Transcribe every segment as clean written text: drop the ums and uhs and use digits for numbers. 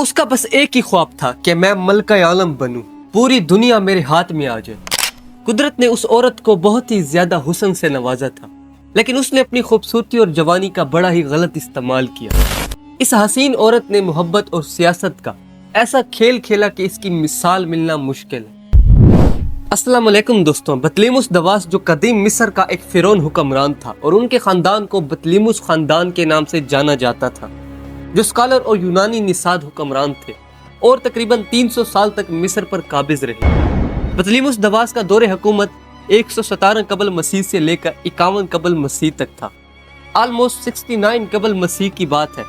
اس کا بس ایک ہی خواب تھا کہ میں ملکہ عالم بنوں، پوری دنیا میرے ہاتھ میں آ جائے۔ قدرت نے اس عورت کو بہت ہی زیادہ حسن سے نوازا تھا، لیکن اس نے اپنی خوبصورتی اور جوانی کا بڑا ہی غلط استعمال کیا۔ اس حسین عورت نے محبت اور سیاست کا ایسا کھیل کھیلا کہ اس کی مثال ملنا مشکل ہے۔ السلام علیکم دوستوں، بطلیموس دواس جو قدیم مصر کا ایک فرعون حکمران تھا اور ان کے خاندان کو بطلیموس خاندان کے نام سے جانا جاتا تھا، جو اسکالر اور یونانی نژاد حکمران تھے اور تقریباً 300 سال تک مصر پر قابض رہے۔ بطلیموس دواس کا دور حکومت 117 قبل مسیح سے لے کر 51 قبل مسیح تک تھا۔ آلموسٹ 69 قبل مسیح کی بات ہے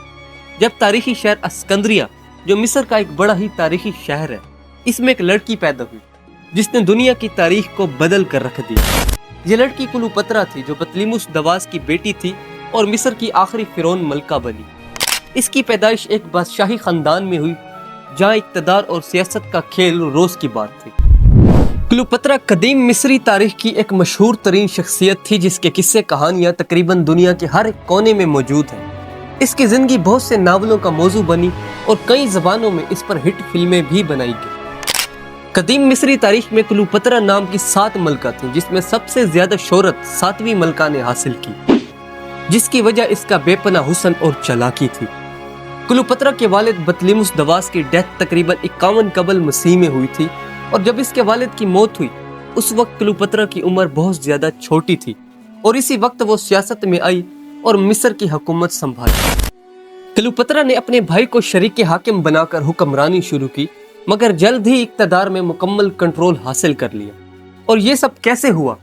جب تاریخی شہر اسکندریہ، جو مصر کا ایک بڑا ہی تاریخی شہر ہے، اس میں ایک لڑکی پیدا ہوئی جس نے دنیا کی تاریخ کو بدل کر رکھ دیا۔ یہ لڑکی کلوپترا تھی جو بطلیموس دواس کی بیٹی تھی اور مصر کی آخری فرعون ملکہ بنی۔ اس کی پیدائش ایک بادشاہی خاندان میں ہوئی جہاں اقتدار اور سیاست کا کھیل روز کی بات تھی۔ کلوپترا قدیم مصری تاریخ کی ایک مشہور ترین شخصیت تھی جس کے قصے کہانیاں تقریباً دنیا کے ہر ایک کونے میں موجود ہیں۔ اس کی زندگی بہت سے ناولوں کا موضوع بنی اور کئی زبانوں میں اس پر ہٹ فلمیں بھی بنائی گئی۔ قدیم مصری تاریخ میں کلوپترا نام کی 7 ملکہ تھیں، جس میں سب سے زیادہ شہرت 7ویں ملکہ نے حاصل کی، جس کی وجہ اس کا بے پناہ حسن اور چالاکی تھی۔ کلوپترا کے والد بطلیموس دواس کی ڈیتھ تقریباً 51 قبل مسیح میں ہوئی تھی، اور جب اس کے والد کی موت ہوئی اس وقت کلوپترا کی عمر بہت زیادہ چھوٹی تھی، اور اسی وقت وہ سیاست میں آئی اور مصر کی حکومت سنبھالی۔ کلوپترا نے اپنے بھائی کو شریک حاکم بنا کر حکمرانی شروع کی، مگر جلد ہی اقتدار میں مکمل کنٹرول حاصل کر لیا۔ اور یہ سب کیسے ہوا؟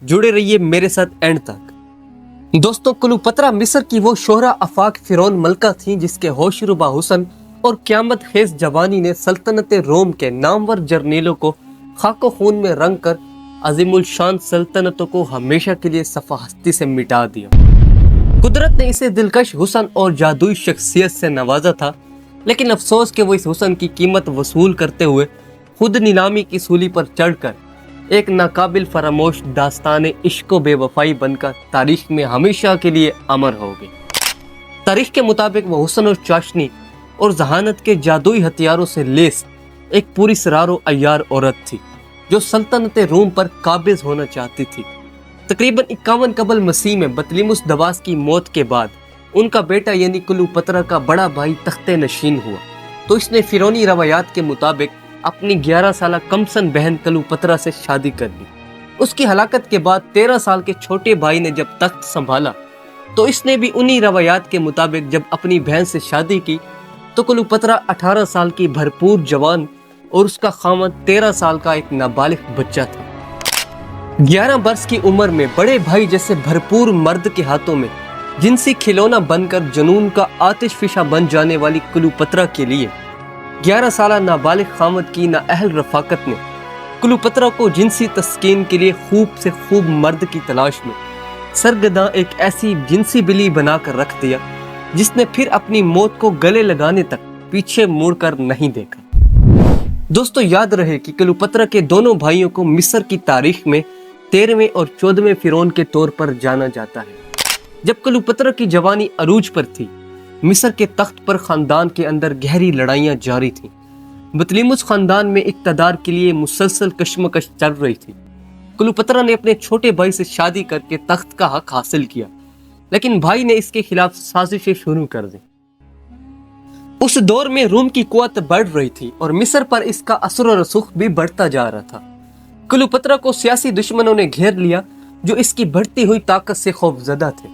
جڑے رہیے میرے ساتھ اینڈ تک۔ دوستوں، کلوپترا مصر کی وہ شہرا آفاق فرعون ملکہ تھیں جس کے ہوش ربا حسن اور قیامت خیز جوانی نے سلطنت روم کے نامور جرنیلوں کو خاک و خون میں رنگ کر عظیم الشان سلطنتوں کو ہمیشہ کے لیے صفحہ ہستی سے مٹا دیا۔ قدرت نے اسے دلکش حسن اور جادوئی شخصیت سے نوازا تھا، لیکن افسوس کہ وہ اس حسن کی قیمت وصول کرتے ہوئے خود نیلامی کی سولی پر چڑھ کر ایک ناقابل فراموش داستان عشق و بے وفائی بن کر تاریخ میں ہمیشہ کے لیے امر ہو گئی۔ تاریخ کے مطابق وہ حسن اور چاشنی اور ذہانت کے جادوئی ہتھیاروں سے لیس ایک پوری سرار و عیار عورت تھی جو سلطنت روم پر قابض ہونا چاہتی تھی۔ تقریباً 51 قبل مسیح میں بطلیموس دواس کی موت کے بعد ان کا بیٹا یعنی کلوپترا کا بڑا بھائی تخت نشین ہوا، تو اس نے فرعونی روایات کے مطابق اپنی 11 سالہ کم سن بہن کلوپترا سے شادی کر لی۔ اس کی ہلاکت کے بعد 13 سال کے چھوٹے بھائی نے جب تخت سنبھالا تو اس نے بھی انہی روایات کے مطابق جب اپنی بہن سے شادی کی تو کلوپترا 18 سال کی بھرپور جوان اور اس کا خاوند 13 سال کا ایک نابالغ بچہ تھا۔ 11 برس کی عمر میں بڑے بھائی جیسے بھرپور مرد کے ہاتھوں میں جنسی کھلونا بن کر جنون کا آتش فشاں بن جانے والی کلوپترا کے لیے 11 سالہ نابالغ خاوند کی نااہل رفاقت نے کلوپترا کو جنسی تسکین کے لیے خوب سے خوب مرد کی تلاش میں سرگرداں ایک ایسی جنسی بلی بنا کر رکھ دیا جس نے پھر اپنی موت کو گلے لگانے تک پیچھے مڑ کر نہیں دیکھا۔ دوستو، یاد رہے کہ کلوپترا کے دونوں بھائیوں کو مصر کی تاریخ میں 13ویں اور 14ویں فرعون کے طور پر جانا جاتا ہے۔ جب کلوپترا کی جوانی عروج پر تھی، مصر کے تخت پر خاندان کے اندر گہری لڑائیاں جاری تھیں۔ بطلیموس خاندان میں اقتدار کے لیے مسلسل کشمکش چل رہی تھی۔ کلوپترا نے اپنے چھوٹے بھائی سے شادی کر کے تخت کا حق حاصل کیا، لیکن بھائی نے اس کے خلاف سازشیں شروع کر دیں۔ اس دور میں روم کی قوت بڑھ رہی تھی اور مصر پر اس کا اثر و رسوخ بھی بڑھتا جا رہا تھا۔ کلوپترا کو سیاسی دشمنوں نے گھیر لیا جو اس کی بڑھتی ہوئی طاقت سے خوفزدہ تھے۔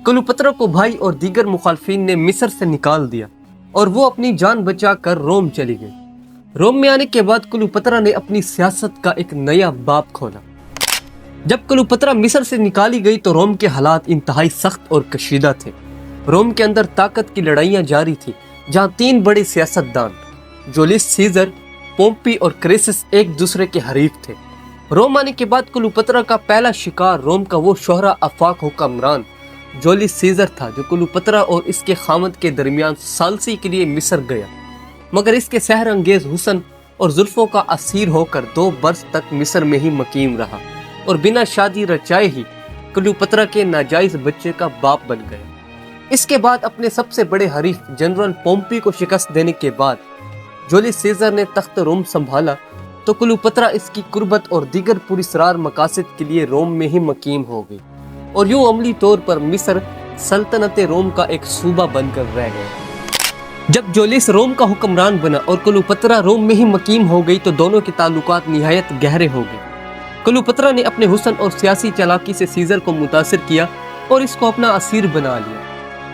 کلوپترا کو بھائی اور دیگر مخالفین نے مصر سے نکال دیا اور وہ اپنی جان بچا کر روم چلی گئی۔ روم میں آنے کے بعد کلوپترا نے اپنی سیاست کا ایک نیا باب کھولا۔ جب کلوپترا مصر سے نکالی گئی تو روم کے حالات انتہائی سخت اور کشیدہ تھے۔ روم کے اندر طاقت کی لڑائیاں جاری تھی، جہاں 3 بڑے سیاستدان جولیس سیزر، پومپی اور کریسس ایک دوسرے کے حریف تھے۔ روم آنے کے بعد کلوپترا کا پہلا شکار روم کا وہ شہرا آفاق حکمران جولیس سیزر تھا جو کلوپترا اور اس کے خاوند کے درمیان ثالثی کے لیے مصر گیا، مگر اس کے سحر انگیز حسن اور زلفوں کا اسیر ہو کر 2 برس تک مصر میں ہی مقیم رہا اور بنا شادی رچائے ہی کلوپترا کے ناجائز بچے کا باپ بن گیا۔ اس کے بعد اپنے سب سے بڑے حریف جنرل پومپی کو شکست دینے کے بعد جولیس سیزر نے تخت روم سنبھالا تو کلیوپترا اس کی قربت اور دیگر پراسرار مقاصد کے لیے روم میں ہی مقیم ہو گئی اور یوں عملی طور پر مصر سلطنت روم کا ایک صوبہ بن کر رہ گیا۔ جب جولیس روم کا حکمران بنا اور کلیوپترا روم میں ہی مقیم ہو گئی تو دونوں کے تعلقات نہایت گہرے ہو گئے۔ کلیوپترا نے اپنے حسن اور سیاسی چالاکی سے سیزر کو متاثر کیا اور اس کو اپنا اسیر بنا لیا۔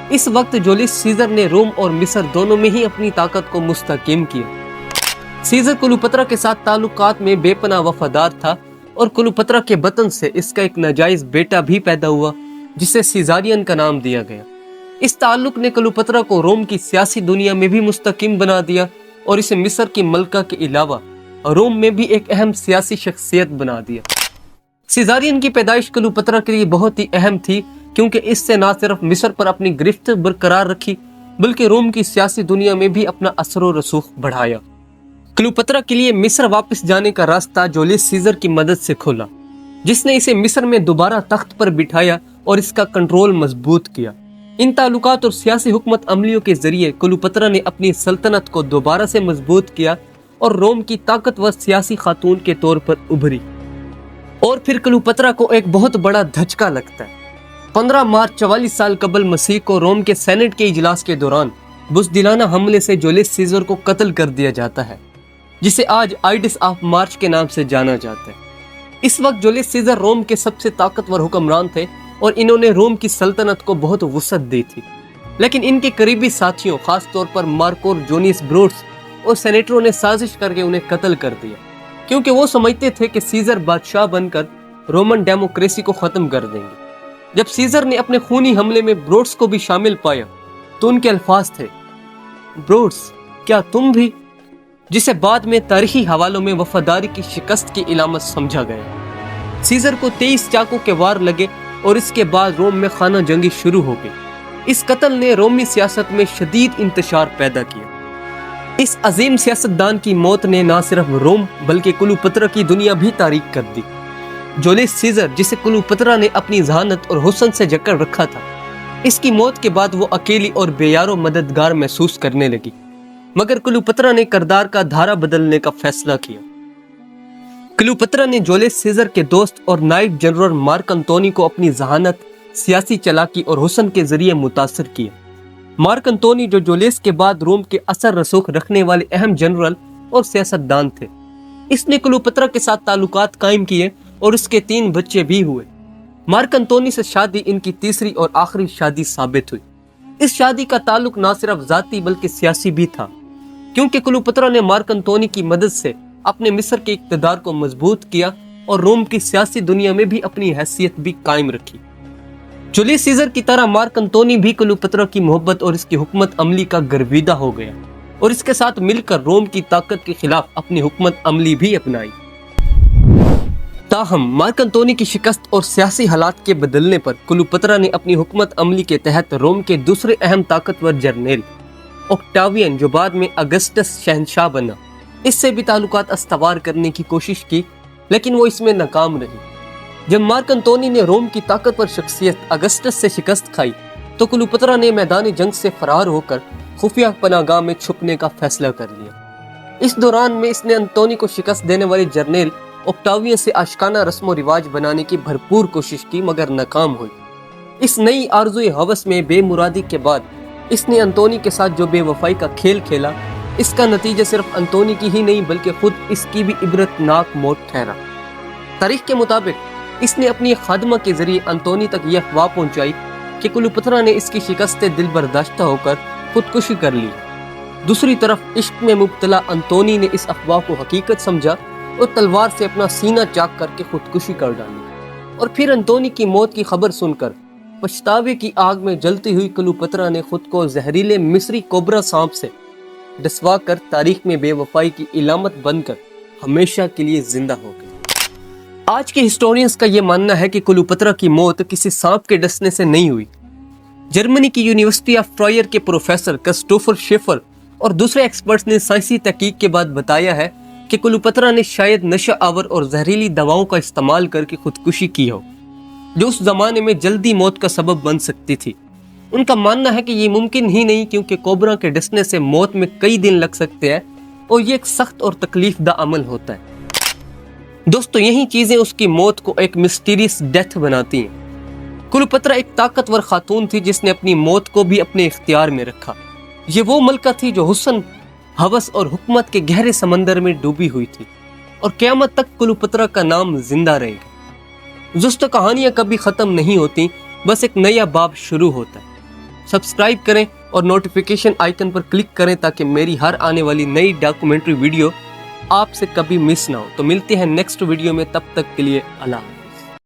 اس وقت جولیس سیزر نے روم اور مصر دونوں میں ہی اپنی طاقت کو مستحکم کیا۔ سیزر کلیوپترا کے ساتھ تعلقات میں بے پناہ وفادار تھا اور کلیوپترا کے بطن سے اس کا ایک ناجائز بیٹا بھی پیدا ہوا جسے سیزارین کا نام دیا گیا۔ اس تعلق نے کلیوپترا کو روم کی سیاسی دنیا میں بھی مستحکم بنا دیا اور اسے مصر کی ملکہ کے علاوہ روم میں بھی ایک اہم سیاسی شخصیت بنا دیا۔ سیزارین کی پیدائش کلیوپترا کے لیے بہت ہی اہم تھی کیونکہ اس سے نہ صرف مصر پر اپنی گرفت برقرار رکھی بلکہ روم کی سیاسی دنیا میں بھی اپنا اثر و رسوخ بڑھایا۔ کلیوپترا کے لیے مصر واپس جانے کا راستہ جولیس سیزر کی مدد سے کھولا جس نے اسے مصر میں دوبارہ تخت پر بٹھایا اور اس کا کنٹرول مضبوط کیا۔ ان تعلقات اور سیاسی حکمت عملیوں کے ذریعے کلیوپترا نے اپنی سلطنت کو دوبارہ سے مضبوط کیا اور روم کی طاقتور سیاسی خاتون کے طور پر ابھری۔ اور پھر کلیوپترا کو ایک بہت بڑا دھچکا لگتا ہے۔ 15 مارچ 44 سال قبل مسیح کو روم کے سینٹ کے اجلاس کے دوران بزدلانہ حملے سے جولیس سیزر کو قتل کر دیا جاتا ہے جسے آج آئیڈس آف مارچ کے نام سے جانا جاتا ہے۔ اس وقت جولیس سیزر روم کے سب سے طاقتور حکمران تھے اور انہوں نے روم کی سلطنت کو بہت وسعت دی تھی، لیکن ان کے قریبی ساتھیوں خاص طور پر مارکور جونیس بروٹس اور سینیٹروں نے سازش کر کے انہیں قتل کر دیا کیونکہ وہ سمجھتے تھے کہ سیزر بادشاہ بن کر رومن ڈیموکریسی کو ختم کر دیں گے۔ جب سیزر نے اپنے خونی حملے میں بروٹس کو بھی شامل پایا تو ان کے الفاظ تھے، بروٹس کیا تم بھی، جسے بعد میں تاریخی حوالوں میں وفاداری کی شکست کی علامت سمجھا گیا۔ سیزر کو 23 چاقو کے وار لگے اور اس کے بعد روم میں خانہ جنگی شروع ہو گئی۔ اس قتل نے رومی سیاست میں شدید انتشار پیدا کیا۔ اس عظیم سیاستدان کی موت نے نہ صرف روم بلکہ کلیوپترا کی دنیا بھی تاریک کر دی۔ جولیس سیزر جسے کلیوپترا نے اپنی ذہانت اور حسن سے جکڑ رکھا تھا، اس کی موت کے بعد وہ اکیلی اور بے یار و مددگار محسوس کرنے لگی، مگر کلیوپترا نے کردار کا دھارا بدلنے کا فیصلہ کیا۔ کلیوپترا نے جولیس سیزر کے دوست اور نائب جنرل مارک انتونی کو اپنی ذہانت، سیاسی چالاکی اور حسن کے ذریعے متاثر کیا۔ مارک انتونی جو جولیس کے بعد روم کے اثر رسوخ رکھنے والے اہم جنرل اور سیاستدان تھے، اس نے کلیوپترا کے ساتھ تعلقات قائم کیے اور اس کے 3 بچے بھی ہوئے۔ مارک انتونی سے شادی ان کی تیسری اور آخری شادی ثابت ہوئی۔ اس شادی کا تعلق نہ صرف ذاتی بلکہ سیاسی بھی تھا کیونکہ کلیوپترا نے مارک انتونی کی مدد سے اپنے مصر کے اقتدار کو مضبوط کیا اور روم کی سیاسی دنیا میں بھی اپنی حیثیت بھی قائم رکھی۔ جولیس سیزر کی طرح مارک انتونی بھی کلیوپترا کی محبت اور اس کی حکمت عملی کا گرویدہ ہو گیا اور اس کے ساتھ مل کر روم کی طاقت کے خلاف اپنی حکمت عملی بھی اپنائی۔ تاہم مارک انتونی کی شکست اور سیاسی حالات کے بدلنے پر کلیوپترا نے اپنی حکمت عملی کے تحت روم کے دوسرے اہم طاقتور جرنیل اوکٹاوین جو بعد میں اگسٹس شہنشاہ بنا، اس سے بھی تعلقات استوار کرنے کی کوشش کی لیکن وہ اس میں ناکام رہی۔ جب مارک انتونی نے روم کی طاقتور شخصیت اگسٹس سے شکست کھائی تو کلیوپترا نے میدان جنگ سے فرار ہو کر خفیہ پناہ گاہ میں چھپنے کا فیصلہ کر لیا۔ اس دوران میں اس نے انتونی کو شکست دینے والے جرنیل اوکٹاوین سے عاشقانہ رسم و رواج بنانے کی بھرپور کوشش کی مگر ناکام ہوئی۔ اس نئی آرزوئے ہوس میں بے مرادی کے بعد اس نے انتونی کے ساتھ جو بے وفائی کا کھیل کھیلا، اس کا نتیجہ صرف انتونی کی ہی نہیں بلکہ خود اس کی بھی عبرتناک موت ٹھہرا۔ تاریخ کے مطابق اس نے اپنی خادمہ کے ذریعے انتونی تک یہ افواہ پہنچائی کہ کلیوپترا نے اس کی شکست دل برداشتہ ہو کر خودکشی کر لی۔ دوسری طرف عشق میں مبتلا انتونی نے اس افواہ کو حقیقت سمجھا اور تلوار سے اپنا سینہ چاک کر کے خودکشی کر ڈالی۔ اور پھر انتونی کی موت کی خبر سن کر پچھتاوے کی آگ میں جلتی ہوئی کلیوپترا نے خود کو زہریلے مصری کوبرا سانپ سے ڈسوا کر تاریخ میں بے وفائی کی علامت بن کر ہمیشہ کے لیے زندہ ہو گئی۔ آج کے ہسٹورینز کا یہ ماننا ہے کہ کلیوپترا کی موت کسی سانپ کے ڈسنے سے نہیں ہوئی۔ جرمنی کی یونیورسٹی آف ٹرائر کے پروفیسر کرسٹوفر شیفر اور دوسرے ایکسپرٹس نے سائنسی تحقیق کے بعد بتایا ہے کہ کلیوپترا نے شاید نشہ آور اور زہریلی دواؤں کا استعمال کر کے خودکشی کی ہو، جو اس زمانے میں جلدی موت کا سبب بن سکتی تھی۔ ان کا ماننا ہے کہ یہ ممکن ہی نہیں کیونکہ کوبرا کے ڈسنے سے موت میں کئی دن لگ سکتے ہیں اور یہ ایک سخت اور تکلیف دہ عمل ہوتا ہے۔ دوستو یہی چیزیں اس کی موت کو ایک مسٹیریس ڈیتھ بناتی ہیں۔ کلوپترا ایک طاقتور خاتون تھی جس نے اپنی موت کو بھی اپنے اختیار میں رکھا۔ یہ وہ ملکہ تھی جو حسن، ہوس اور حکمت کے گہرے سمندر میں ڈوبی ہوئی تھی اور قیامت تک کلوپترا کا نام زندہ رہے گا۔ دوستو کہانیاں کبھی ختم نہیں ہوتی، بس ایک نیا باب شروع ہوتا ہے۔ سبسکرائب کریں اور نوٹیفیکیشن آئیکن پر کلک کریں تاکہ میری ہر آنے والی نئی ڈاکومنٹری ویڈیو آپ سے کبھی مس نہ ہو۔ تو ملتے ہیں نیکسٹ ویڈیو میں، تب تک کے لیے اللہ حافظ۔